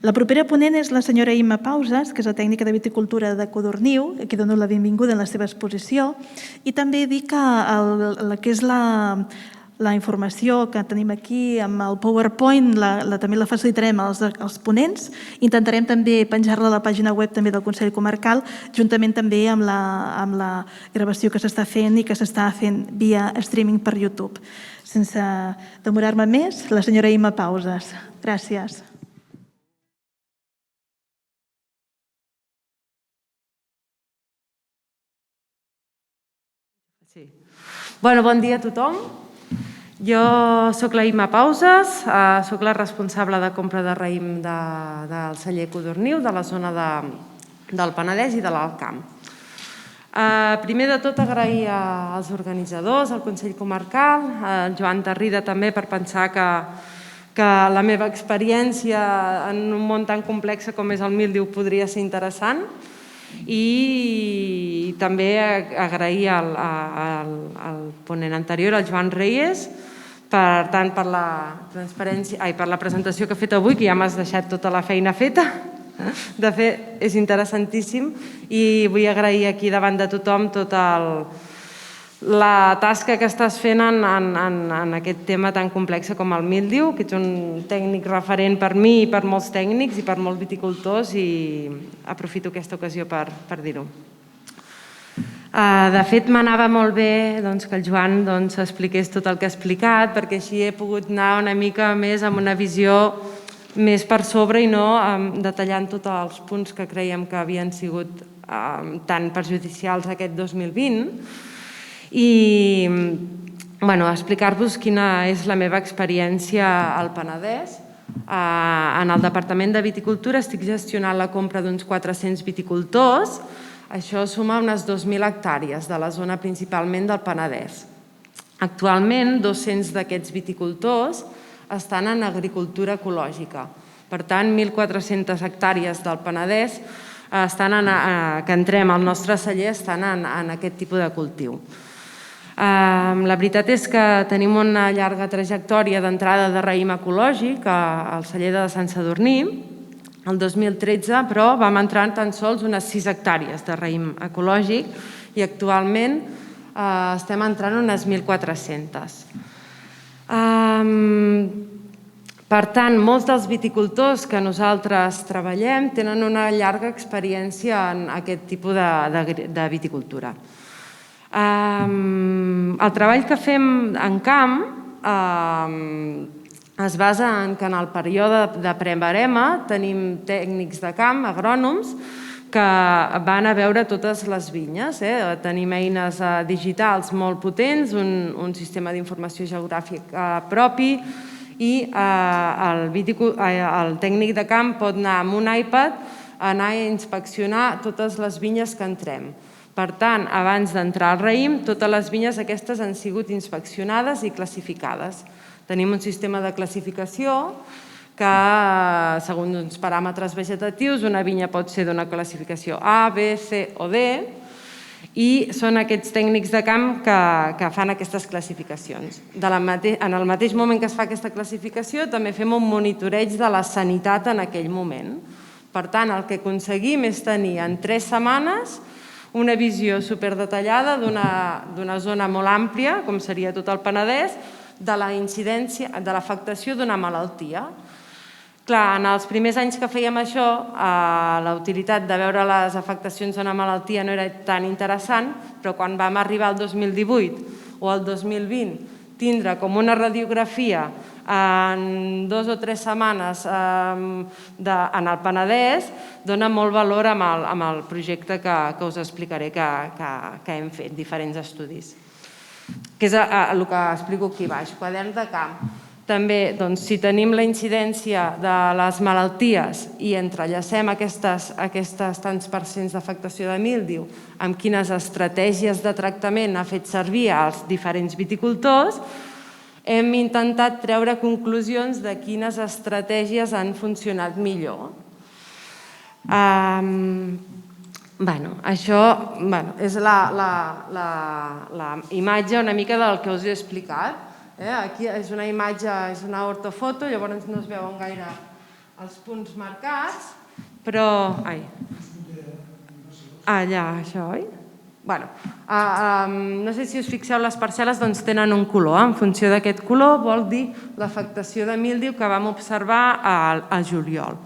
La propera ponent és la senyora Imma Pausas, que és la tècnica de viticultura de Codorniu, a qui dono la benvinguda en la seva exposició, i també dir que la que és la informació que tenim aquí amb el PowerPoint també la facilitarem als ponents. Intentarem també penjar-la a la pàgina web també del Consell Comarcal, juntament també amb la gravació que s'està fent i que s'està fent via streaming per YouTube. Sense demorar-me més, la senyora Imma Pausas. Gràcies. Bon dia a tothom. Jo soc la Imma Pausas, soc la responsable de compra de raïm del celler Codorniu, de la zona del Penedès i de l'Alt Camp. Primer de tot, agrair als organitzadors, al Consell Comarcal, al Joan Tarrida també, per pensar que la meva experiència en un món tan complex com és el míldiu podria ser interessant, i també agrair al ponent anterior, al Joan Reyes, tant per la presentació que ha fet avui, que ja m'has deixat tota la feina feta. De fet, és interessantíssim i vull agrair aquí davant de tothom tota la tasca que estàs fent en aquest tema tan complex com el míldiu, que ets un tècnic referent per mi i per molts tècnics i per molts viticultors, i aprofito aquesta ocasió per dir-ho. De fet, m'anava molt bé que el Joan expliqués tot el que ha explicat, perquè així he pogut anar una mica més amb una visió més per sobre i no detallant tots els punts que creiem que havien sigut tan perjudicials aquest 2020. I explicar-vos quina és la meva experiència al Penedès. En el Departament de Viticultura estic gestionant la compra d'uns 400 viticultors. Això suma unes 2.000 hectàrees de la zona principalment del Penedès. Actualment, 200 d'aquests viticultors estan en agricultura ecològica. Per tant, 1.400 hectàrees del Penedès que entrem al nostre celler estan en aquest tipus de cultiu. La veritat és que tenim una llarga trajectòria d'entrada de raïm ecològic al celler de Sant Sadurní. El 2013, però, vam entrar en tan sols unes 6 hectàrees de raïm ecològic i actualment estem entrant unes 1.400. Per tant, molts dels viticultors que nosaltres treballem tenen una llarga experiència en aquest tipus de viticultura. El treball que fem en camp es basa en que en el període de prebarema tenim tècnics de camp, agrònoms, que van a veure totes les vinyes. Tenim eines digitals molt potents, un sistema d'informació geogràfica propi, i el tècnic de camp pot anar amb un iPad a anar a inspeccionar totes les vinyes que entrem. Per tant, abans d'entrar al raïm, totes les vinyes aquestes han sigut inspeccionades i classificades. Tenim un sistema de classificació que, segons uns paràmetres vegetatius, una vinya pot ser d'una classificació A, B, C o D, i són aquests tècnics de camp que fan aquestes classificacions. En el mateix moment que es fa aquesta classificació, també fem un monitoreig de la sanitat en aquell moment. Per tant, el que aconseguim és tenir en 3 setmanes una visió superdetallada d'una zona molt àmplia, com seria tot el Penedès, de la incidència, de l'afectació d'una malaltia. Clar, en els primers anys que fèiem això, la utilitat de veure les afectacions d'una malaltia no era tan interessant, però quan vam arribar al 2018 o al 2020, tindre com una radiografia en 2 o 3 setmanes en el Penedès dona molt valor amb el projecte que us explicaré que hem fet, diferents estudis. Que és el que explico aquí baix, quadern de camp. També, si tenim la incidència de les malalties i entrellacem aquestes tants percents d'afectació de míldiu amb quines estratègies de tractament ha fet servir els diferents viticultors, hem intentat treure conclusions de quines estratègies han funcionat millor. Això és la imatge una mica del que us he explicat. Aquí és una imatge, és una ortofoto, llavors no es veuen gaire els punts marcats, però... Allà, això, oi? No sé si us fixeu, les parcel·les tenen un color. En funció d'aquest color vol dir l'afectació de míldiu que vam observar al juliol.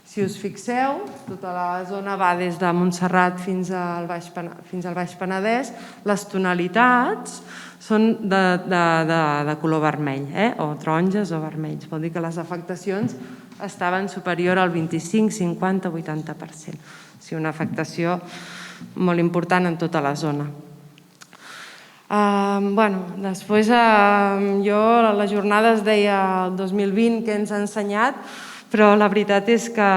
Si us fixeu, tota la zona va des de Montserrat fins al Baix Penedès, les tonalitats són de color vermell, o taronges o vermells. Vol dir que les afectacions estaven superior al 25, 50, 80%. O sigui, una afectació molt important en tota la zona. Després, jo a les jornades deia el 2020 que ens ha ensenyat, però la veritat és que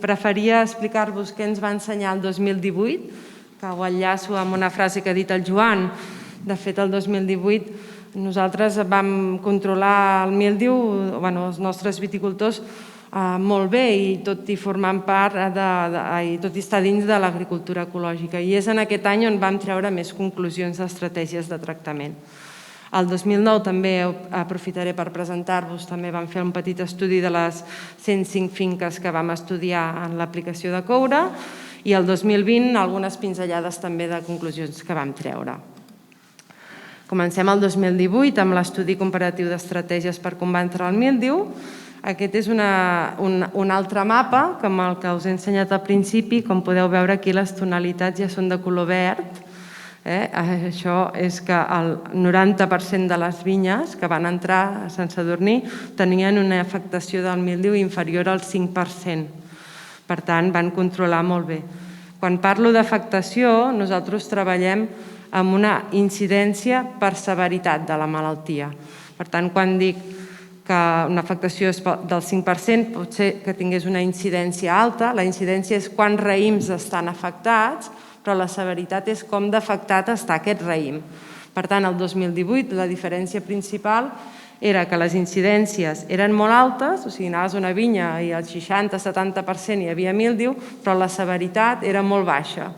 preferia explicar-vos què ens va ensenyar el 2018, que ho enllaço amb una frase que ha dit el Joan. De fet, el 2018 nosaltres vam controlar el míldiu, els nostres viticultors, molt bé, i tot i formant part, tot i estar dins de l'agricultura ecològica. I és en aquest any on vam treure més conclusions d'estratègies de tractament. El 2009 també aprofitaré per presentar-vos, també vam fer un petit estudi de les 105 finques que vam estudiar en l'aplicació de coure, i el 2020 algunes pinzellades també de conclusions que vam treure. Comencem el 2018 amb l'estudi comparatiu d'estratègies per combatre el míldiu. Aquest és un altre mapa, com el que us he ensenyat al principi. Com podeu veure aquí, les tonalitats ja són de color verd. Això és que el 90% de les vinyes que van entrar a Sant Sadurní tenien una afectació del míldiu inferior al 5%. Per tant, van controlar molt bé. Quan parlo d'afectació, nosaltres treballem amb una incidència per severitat de la malaltia. Per tant, quan dic que una afectació és del 5%, pot ser que tingués una incidència alta. La incidència és quants raïms estan afectats, però la severitat és com d'afectat està aquest raïm. Per tant, el 2018 la diferència principal era que les incidències eren molt altes, o sigui, anaves a una vinya i al 60-70% hi havia míldiu, però la severitat era molt baixa.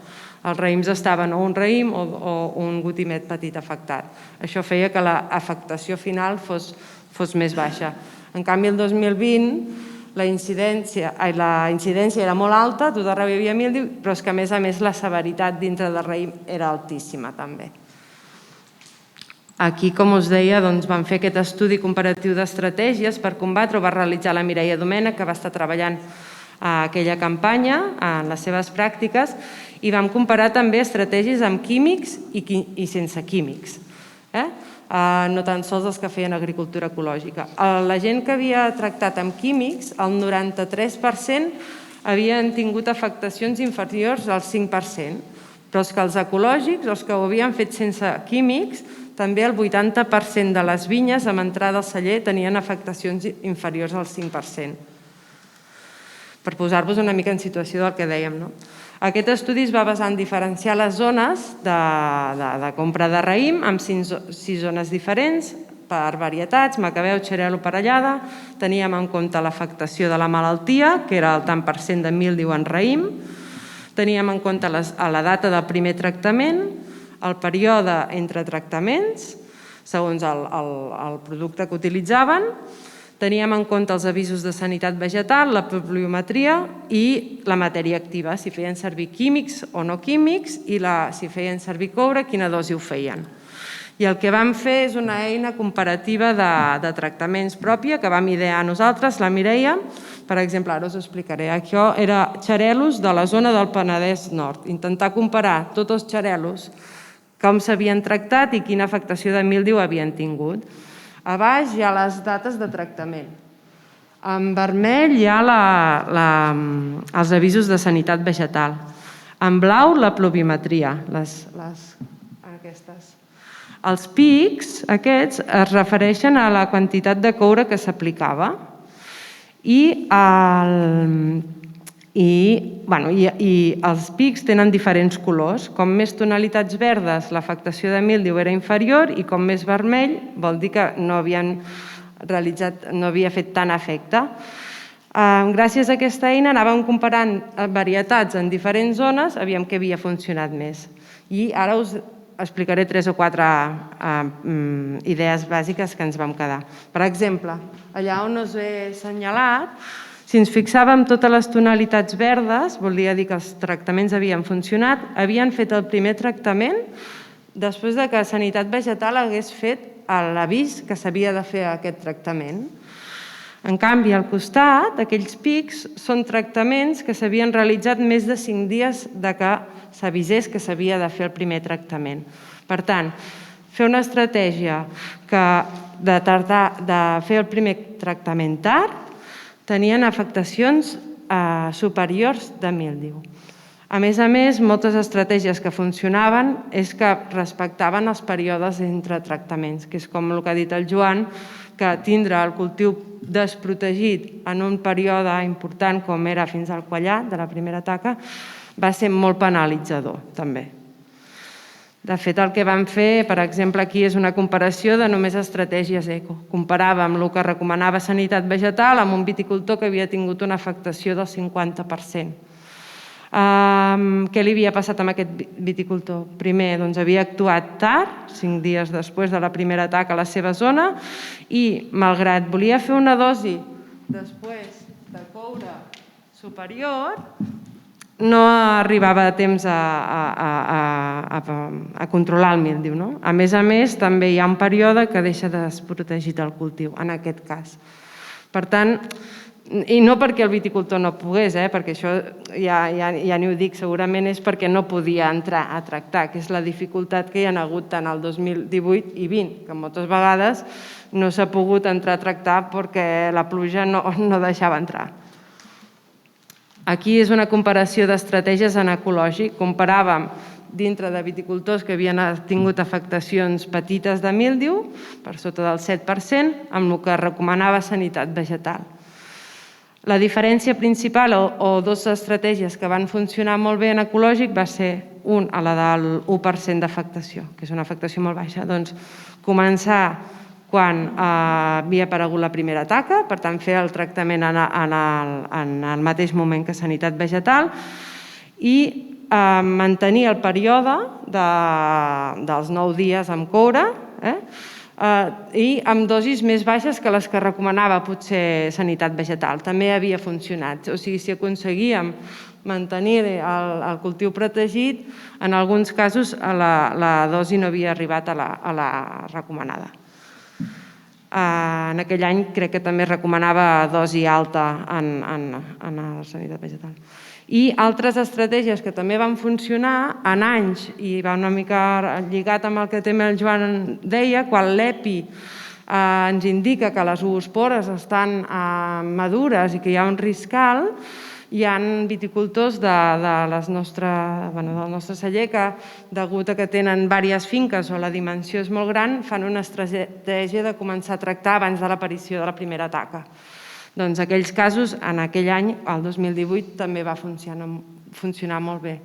Els raïms estaven o un raïm o un gotimet petit afectat. Això feia que l'afectació final fos més baixa. En canvi, el 2020 la incidència era molt alta, tot arreu hi havia míldiu, però és que a més la severitat dintre del raïm era altíssima també. Aquí, com us deia, vam fer aquest estudi comparatiu d'estratègies per combatre, ho va realitzar la Mireia Domènech, que va estar treballant a aquella campanya, en les seves pràctiques, i vam comparar també estratègies amb químics i sense químics. No tan sols els que feien agricultura ecològica. La gent que havia tractat amb químics, el 93% havien tingut afectacions inferiors al 5%, però els que els ecològics, els que ho havien fet sense químics, també el 80% de les vinyes amb entrada al celler tenien afectacions inferiors al 5%. Per posar-vos una mica en situació del que dèiem, no? Aquest estudi es va basar en diferenciar les zones de compra de raïm amb 6 zones diferents per varietats, macabeu, xarel·lo, parellada. Teníem en compte l'afectació de la malaltia, que era el tant per cent de míldiu en raïm. Teníem en compte la data del primer tractament, el període entre tractaments, segons el producte que utilitzaven. Teníem en compte els avisos de sanitat vegetal, la pluviometria i la matèria activa, si feien servir químics o no químics, i si feien servir coure, quina dosi ho feien. I el que vam fer és una eina comparativa de tractaments pròpia que vam idear nosaltres, la Mireia. Per exemple, ara us ho explicaré. Això era xarel·los de la zona del Penedès Nord. Intentar comparar tots els xarel·los, com s'havien tractat i quina afectació de míldiu havien tingut. A baix hi ha les dates de tractament. En vermell hi ha els avisos de sanitat vegetal. En blau, la pluviometria. Aquestes. Els pics, aquests, es refereixen a la quantitat de coure que s'aplicava. I els pics tenen diferents colors. Com més tonalitats verdes, l'afectació de míldiu era inferior, i com més vermell vol dir que no havia fet tant efecte. Gràcies a aquesta eina anàvem comparant varietats en diferents zones, aviam què havia funcionat més. I ara us explicaré 3 o 4 idees bàsiques que ens vam quedar. Per exemple, allà on us he assenyalat, Si ens fixàvem totes les tonalitats verdes, volia dir que els tractaments havien funcionat, havien fet el primer tractament després de que Sanitat Vegetal hagués fet l'avís que s'havia de fer aquest tractament. En canvi, al costat, aquells pics són tractaments que s'havien realitzat més de 5 dies de que s'avisés que s'havia de fer el primer tractament. Per tant, fer una estratègia de fer el primer tractament tard tenien afectacions superiors de míldiu. A més, moltes estratègies que funcionaven és que respectaven els períodes entre tractaments, que és com el que ha dit el Joan, que tindre el cultiu desprotegit en un període important com era fins al quallar de la primera taca va ser molt penalitzador, també. De fet, el que vam fer, per exemple, aquí és una comparació de només estratègies eco. Comparàvem el que recomanava Sanitat Vegetal amb un viticultor que havia tingut una afectació del 50%. Què li havia passat amb aquest viticultor? Primer, havia actuat tard, 5 dies després de la primera taca a la seva zona, i malgrat volia fer una dosi després de coure superior, no arribava a temps a controlar el míldiu. A més, també hi ha un període que deixa desprotegit el cultiu, en aquest cas. Per tant, i no perquè el viticultor no pogués, perquè això ja n'hi ho dic, segurament és perquè no podia entrar a tractar, que és la dificultat que hi ha hagut tant el 2018 i 20, que moltes vegades no s'ha pogut entrar a tractar perquè la pluja no deixava entrar. Aquí és una comparació d'estratègies en ecològic. Comparàvem dintre de viticultors que havien tingut afectacions petites de míldiu, per sota del 7%, amb el que recomanava Sanitat Vegetal. La diferència principal o dues estratègies que van funcionar molt bé en ecològic va ser la del 1% d'afectació, que és una afectació molt baixa. Doncs començar quan havia aparegut la primera taca, per tant fer el tractament en el mateix moment que Sanitat Vegetal i mantenir el període dels 9 dies amb coure i amb dosis més baixes que les que recomanava potser Sanitat Vegetal. També havia funcionat. O sigui, si aconseguíem mantenir el cultiu protegit, en alguns casos la dosi no havia arribat a la recomanada. En aquell any crec que també recomanava dosi alta en la Sanitat Vegetal. I altres estratègies que també van funcionar en anys, i va una mica lligat amb el que també el Joan deia, quan l'EPI ens indica que les oospores estan madures i que hi ha un risc alt, hi ha viticultors del nostre celler que, degut a que tenen diverses finques o la dimensió és molt gran, fan una estratègia de començar a tractar abans de l'aparició de la primera taca. Doncs aquells casos, en aquell any, el 2018, també va funcionar molt bé.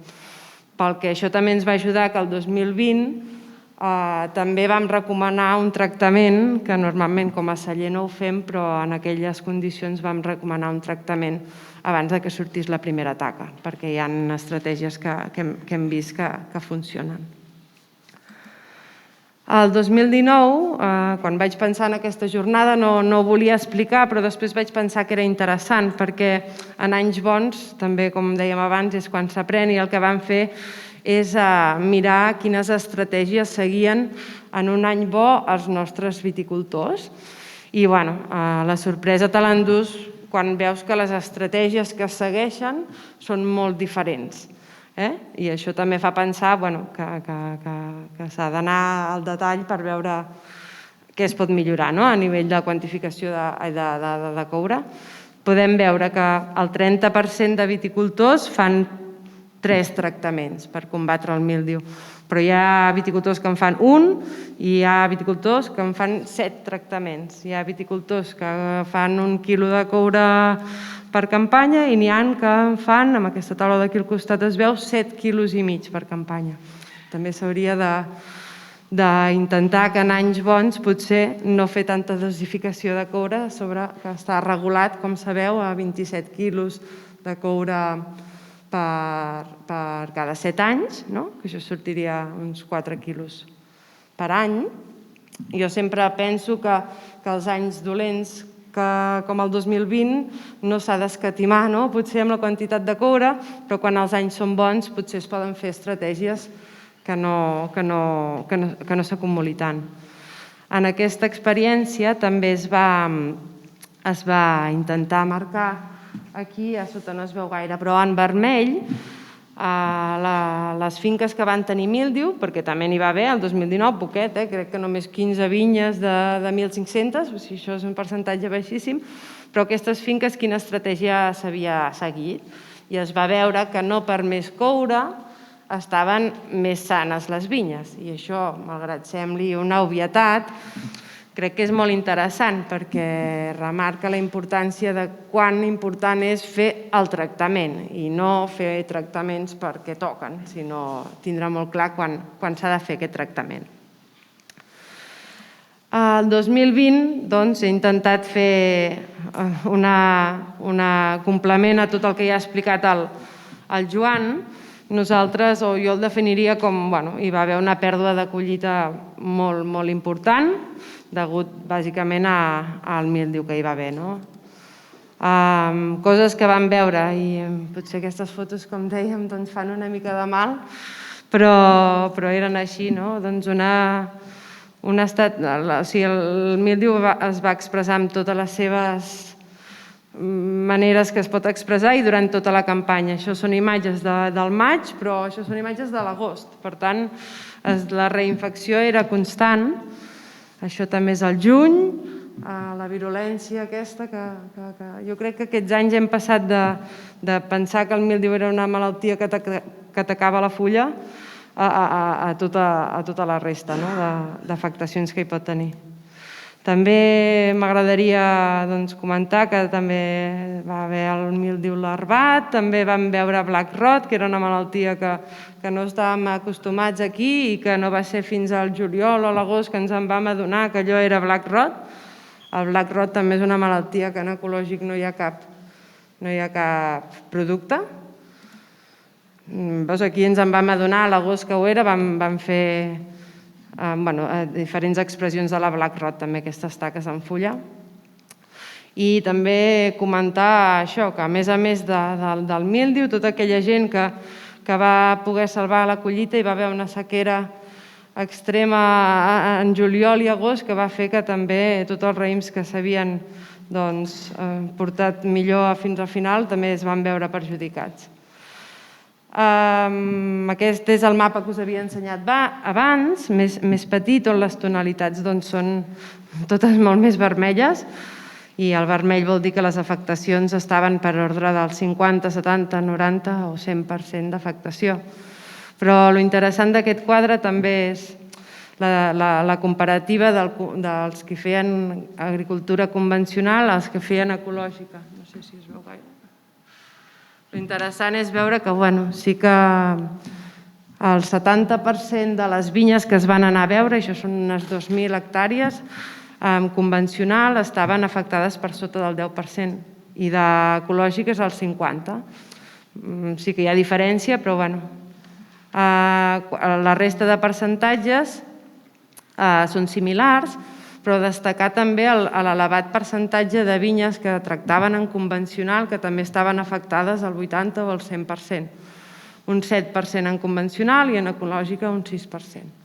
Pel que això també ens va ajudar que el 2020 també vam recomanar un tractament, que normalment com a celler no ho fem, però en aquelles condicions vam recomanar un tractament abans que sortís la primera taca, perquè hi ha estratègies que hem vist que funcionen. El 2019, quan vaig pensar en aquesta jornada, no ho volia explicar, però després vaig pensar que era interessant, perquè en anys bons, també com dèiem abans, és quan s'aprèn, i el que vam fer és mirar quines estratègies seguien en un any bo els nostres viticultors. I la sorpresa te l'endús quan veus que les estratègies que es segueixen són molt diferents. I això també fa pensar que s'ha d'anar al detall per veure què es pot millorar a nivell de quantificació de coure. Podem veure que el 30% de viticultors fan 3 tractaments per combatre el míldiu, però hi ha viticultors que en fan un i hi ha viticultors que en fan 7 tractaments. Hi ha viticultors que fan 1 quilo de coure per campanya i n'hi ha que en fan, amb aquesta taula d'aquí al costat es veu, 7,5 quilos per campanya. També s'hauria d'intentar que en anys bons potser no fer tanta dosificació de coure sobre que està regulat, com sabeu, a 27 quilos de coure per cada 7 anys, que això sortiria uns 4 quilos per any. Jo sempre penso que els anys dolents que com el 2020 no s'ha d'escatimar, no? Potser amb la quantitat de coure, però quan els anys són bons potser es poden fer estratègies que no s'acumuli tant. En aquesta experiència també es va intentar marcar, aquí a sota no es veu gaire, però en vermell, les finques que van tenir míldiu, perquè també n'hi va haver el 2019, poquet, crec que només 15 vinyes de 1.500, o sigui, això és un percentatge baixíssim, però aquestes finques quina estratègia s'havia seguit? I es va veure que no per més coure estaven més sanes les vinyes. I això, malgrat sembli una obvietat, crec que és molt interessant perquè remarca la importància de quan important és fer el tractament i no fer tractaments perquè toquen, sinó tindre molt clar quan s'ha de fer aquest tractament. El 2020 he intentat fer un complement a tot el que ja ha explicat el Joan. Nosaltres, o jo el definiria com, hi va haver una pèrdua de collita molt important, degut bàsicament al míldiu que hi va haver. Coses que vam veure, i potser aquestes fotos, com dèiem, fan una mica de mal, però eren així. El míldiu es va expressar amb totes les seves maneres que es pot expressar i durant tota la campanya. Això són imatges del maig, però això són imatges de l'agost. Per tant, la reinfecció era constant. Això també és el juny, la virulència aquesta, que jo crec que aquests anys hem passat de pensar que el míldiu era una malaltia que atacava la fulla a tota la resta d'afectacions que hi pot tenir. També m'agradaria comentar que també va haver el míldiu larvat, també vam veure Black Rot, que era una malaltia que no estàvem acostumats aquí i que no va ser fins al juliol o l'agost que ens en vam adonar que allò era Black Rot. El Black Rot també és una malaltia que en ecològic no hi ha cap producte. Aquí ens en vam adonar a l'agost que ho era, vam fer diferents expressions de la Black Rot, també aquestes taques en fulla. I també comentar això, que a més del míldiu, tota aquella gent que va poder salvar la collita, hi va haver una sequera extrema en juliol i agost que va fer que també tots els raïms que s'havien portat millor fins al final també es van veure perjudicats. Aquest és el mapa que us havia ensenyat abans, més petit, on les tonalitats són totes molt més vermelles, i el vermell vol dir que les afectacions estaven per ordre del 50, 70, 90 o 100% d'afectació. Però l'interessant d'aquest quadre també és la comparativa dels que feien agricultura convencional als que feien ecològica. No sé si es veu gaire. L'interessant és veure que sí que el 70% de les vinyes que es van anar a veure, això són unes 2.000 hectàrees, convencional estaven afectades per sota del 10% i d'ecològiques el 50%. Sí que hi ha diferència, però la resta de percentatges són similars, però destacar també l'elevat percentatge de vinyes que tractaven en convencional que també estaven afectades al 80 o al 100%. Un 7% en convencional i en ecològica un 6%.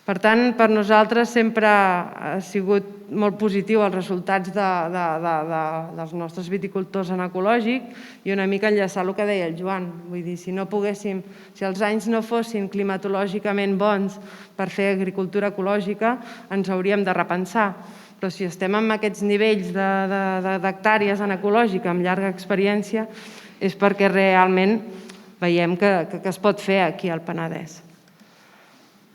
Per tant, per nosaltres sempre ha sigut molt positiu els resultats dels nostres viticultors en ecològic i una mica enllaçar el que deia el Joan. Vull dir, si els anys no fossin climatològicament bons per fer agricultura ecològica, ens hauríem de repensar. Però si estem en aquests nivells d'hectàrees en ecològica amb llarga experiència és perquè realment veiem que es pot fer aquí al Penedès.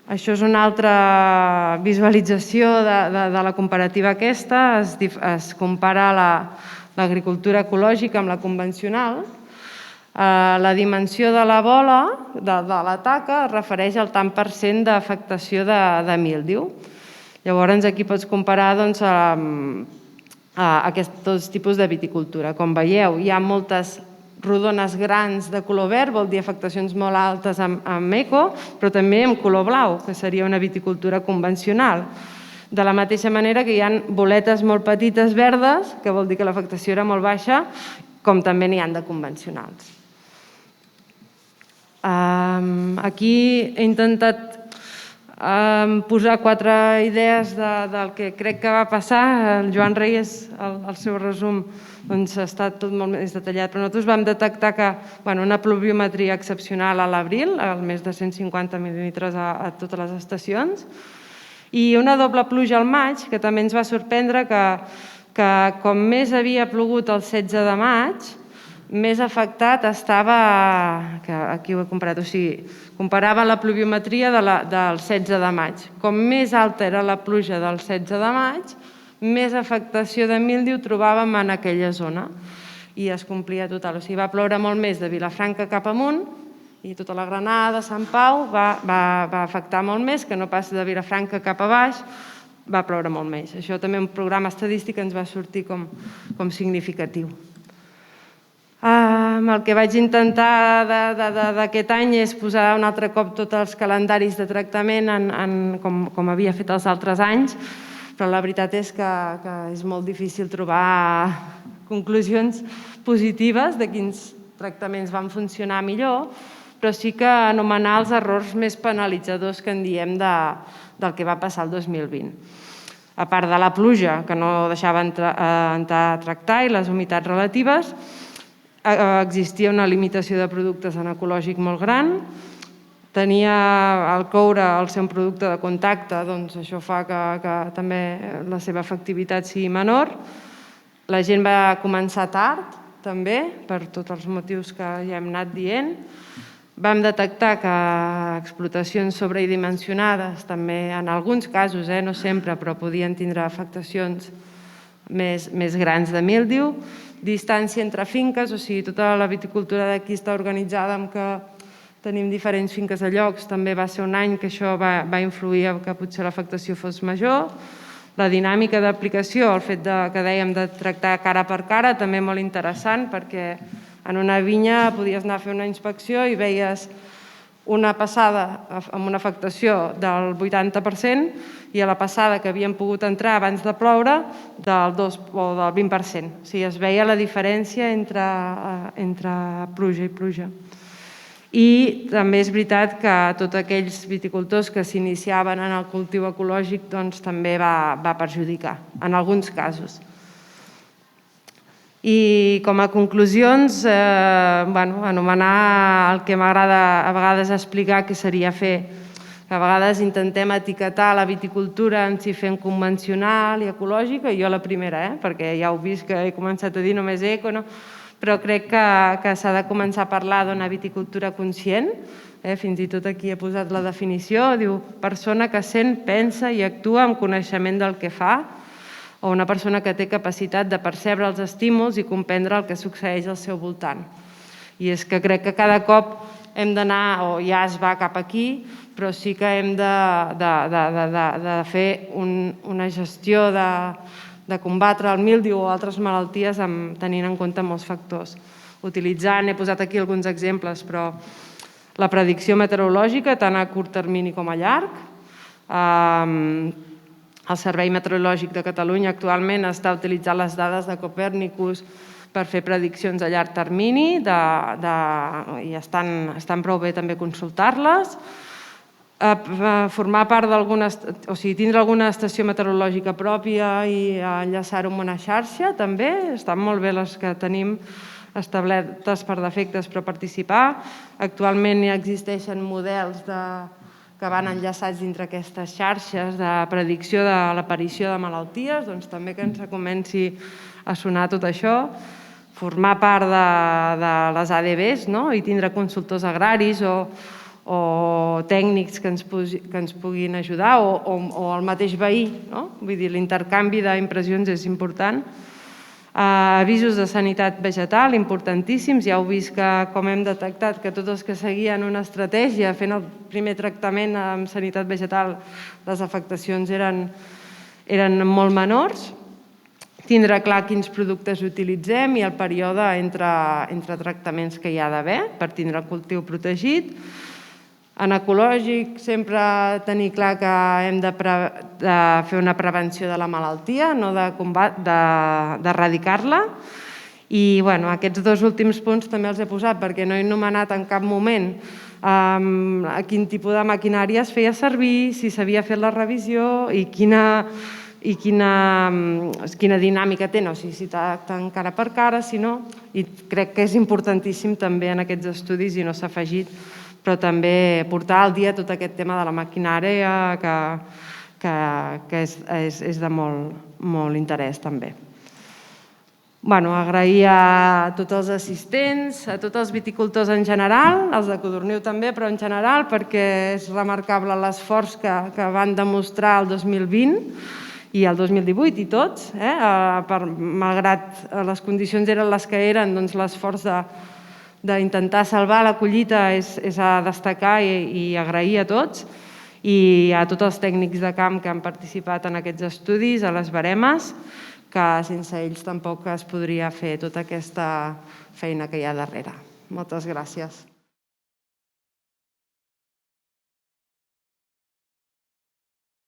Això és una altra visualització de la comparativa aquesta. Es compara l'agricultura ecològica amb la convencional. La dimensió de la bola, de la taca, es refereix al tant per cent d'afectació de míldiu. Llavors aquí pots comparar aquests tipus de viticultura. Com veieu, hi ha moltes rodones grans de color verd, vol dir afectacions molt altes amb eco, però també amb color blau, que seria una viticultura convencional. De la mateixa manera que hi ha boletes molt petites verdes, que vol dir que l'afectació era molt baixa, com també n'hi ha de convencionals. Aquí he intentat posar 4 idees del que crec que va passar. El Joan Reyes, el seu resum, ha estat tot molt més detallat, però nosaltres vam detectar que una pluviometria excepcional a l'abril, al més de 150 mil·límetres a totes les estacions, i una doble pluja al maig, que també ens va sorprendre que com més havia plogut el 16 de maig, més afectat estava, que aquí ho he comparat, o sigui, comparava la pluviometria del 16 de maig. Com més alta era la pluja del 16 de maig, més afectació de míldiu trobàvem en aquella zona. I es complia total. O sigui, va ploure molt més de Vilafranca cap amunt i tota la Granada, Sant Pau, va afectar molt més, que no pas de Vilafranca cap a baix, va ploure molt més. Això també un programa estadístic ens va sortir com significatiu. El que vaig intentar d'aquest any és posar un altre cop tots els calendaris de tractament com havia fet els altres anys, però la veritat és que és molt difícil trobar conclusions positives de quins tractaments van funcionar millor, però sí que anomenar els errors més penalitzadors que en diem del que va passar el 2020. A part de la pluja, que no deixava entrar a tractar, i les humitats relatives, existia una limitació de productes en ecològic molt gran. Tenia el coure al ser un producte de contacte, doncs això fa que també la seva efectivitat sigui menor. La gent va començar tard, també, per tots els motius que ja hem anat dient. Vam detectar que explotacions sobredimensionades, també en alguns casos, no sempre, però podien tindre afectacions més grans de míldiu. Distància entre finques, o sigui, tota la viticultura d'aquí està organitzada amb que tenim diferents finques a llocs. També va ser un any que això va influir que potser l'afectació fos major. La dinàmica d'aplicació, el fet que dèiem de tractar cara per cara, també molt interessant, perquè en una vinya podies anar a fer una inspecció i veies una passada amb una afectació del 80% i a la passada que havien pogut entrar abans de ploure del 2 o del 20%. O sigui, es veia la diferència entre pluja i pluja. I també és veritat que tots aquells viticultors que s'iniciaven en el cultiu ecològic doncs també va perjudicar, en alguns casos. I com a conclusions, anomenar el que m'agrada a vegades explicar que seria fer, que a vegades intentem etiquetar la viticultura en si fem convencional i ecològica, i jo la primera, perquè ja heu vist que he començat a dir només eco, però crec que s'ha de començar a parlar d'una viticultura conscient, fins i tot aquí he posat la definició, diu persona que sent, pensa i actua amb coneixement del que fa, o una persona que té capacitat de percebre els estímuls i comprendre el que succeeix al seu voltant. I és que crec que cada cop hem d'anar, o ja es va cap aquí, però sí que hem de fer una gestió de combatre el míldiu o altres malalties tenint en compte molts factors. Utilitzant, he posat aquí alguns exemples, però la predicció meteorològica, tant a curt termini com a llarg. El Servei Meteorològic de Catalunya actualment està utilitzant les dades de Copèrnicus per fer prediccions a llarg termini i estan prou bé també consultar-les. Formar part d'alguna, o sigui, tindre alguna estació meteorològica pròpia i enllaçar-ho amb una xarxa també. Estan molt bé les que tenim establertes per defectes per participar. Actualment ja existeixen models que van enllaçats dintre aquestes xarxes de predicció de l'aparició de malalties, doncs també que ens comenci a sonar tot això. Formar part de les ADBs i tindre consultors agraris o tècnics que ens puguin ajudar, o el mateix veí. Vull dir, l'intercanvi d'impressions és important. Avisos de sanitat vegetal, importantíssims. Ja heu vist que, com hem detectat, que tots els que seguien una estratègia fent el primer tractament amb sanitat vegetal, les afectacions eren molt menors. Tindre clar quins productes utilitzem i el període entre tractaments que hi ha d'haver per tindre el cultiu protegit. En ecològic, sempre tenir clar que hem de fer una prevenció de la malaltia, no d'erradicar-la. I aquests dos últims punts també els he posat perquè no he anomenat en cap moment a quin tipus de maquinària es feia servir, si s'havia fet la revisió i quina dinàmica té, no sé si tracten cara per cara, si no, i crec que és importantíssim també en aquests estudis i no s'ha afegit, però també portar al dia tot aquest tema de la maquinària que és de molt interès també. Agrair a tots els assistents, a tots els viticultors en general, els de Codorniu també, però en general, perquè és remarcable l'esforç que van demostrar el 2020 i el 2018 i tots, malgrat les condicions eren les que eren, doncs l'esforç d'intentar salvar la collita és a destacar i agrair a tots, i a tots els tècnics de camp que han participat en aquests estudis, a les baremes, que sense ells tampoc es podria fer tota aquesta feina que hi ha darrere. Moltes gràcies.